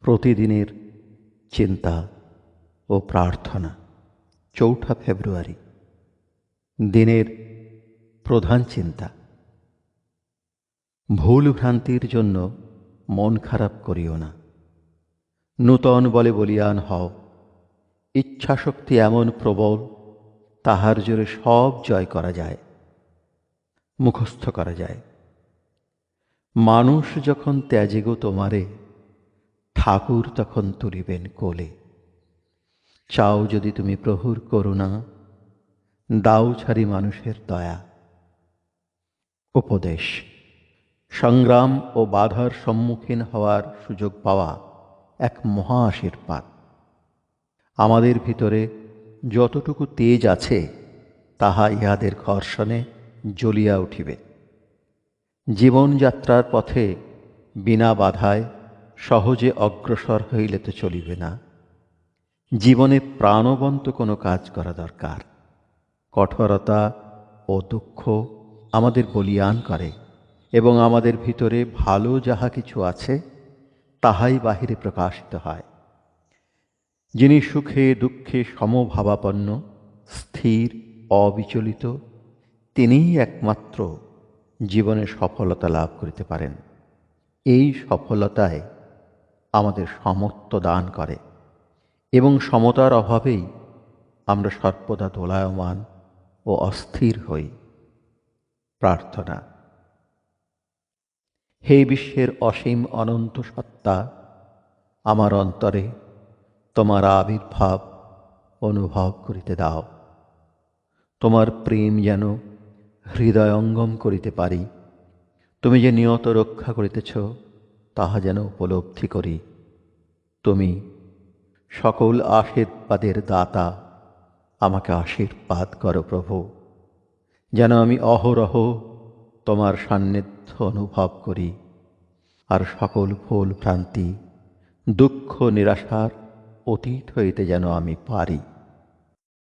প্রতিদিনের চিন্তা ও প্রার্থনা। ৪ ফেব্রুয়ারি দিনের প্রধান চিন্তা। ভুল ভ্রান্তির জন্য মন খারাপ করিও না, নূতন বলে বলীয়ান হও। ইচ্ছাশক্তি এমন প্রবল, তাহার জোরে সব জয় করা যায়, মুখস্থ করা যায়। মানুষ যখন ত্যাজে গো তোমারে, ঠাকুর তখন তুলিবেন কোলে। চাও যদি তুমি প্রভুর করুণা, দাও ছাড়ি মানুষের দয়া। উপদেশ: সংগ্রাম ও বাধার সম্মুখীন হওয়ার সুযোগ পাওয়া এক মহা আশীর্বাদ। আমাদের ভিতরে যতটুকু তেজ আছে, তাহা ইহাদের ঘর্ষণে জ্বলিয়া উঠিবে। জীবনযাত্রার পথে বিনা বাধায় সহজে অগ্রসর হইলে তো চলিবে না। জীবনে প্রাণবন্ত কোনো কাজ করা দরকার। কঠোরতা ও দুঃখ আমাদের বলীয়ান করে এবং আমাদের ভিতরে ভালো যাহা কিছু আছে, তাহাই বাহিরে প্রকাশিত হয়। যিনি সুখে দুঃখে সমভাবাপন্ন, স্থির, অবিচলিত, তিনিই একমাত্র জীবনে সফলতা লাভ করিতে পারেন। এই সফলতায় আমাদের সমত্ব দান করে এবং সমতার অভাবেই আমরা সর্বদা দোলায়মান ও অস্থির হই। প্রার্থনা: হে বিশ্বের অসীম অনন্ত সত্তা, আমার অন্তরে তোমার আবির্ভাব অনুভব করিতে দাও। তোমার প্রেম যেন হৃদয়ঙ্গম করিতে পারি। তুমি যে নিয়ত রক্ষা করিতেছ, তাহা যেন উপলব্ধি করি। তুমি সকল আশীর্বাদের দাতা, আমাকে আশীর্বাদ করো প্রভু, যেন আমি অহরহ তোমার সান্নিধ্য অনুভব করি আর সকল ভুল ভ্রান্তি, দুঃখ নিরাশার অতীত হইতে যেন আমি পারি।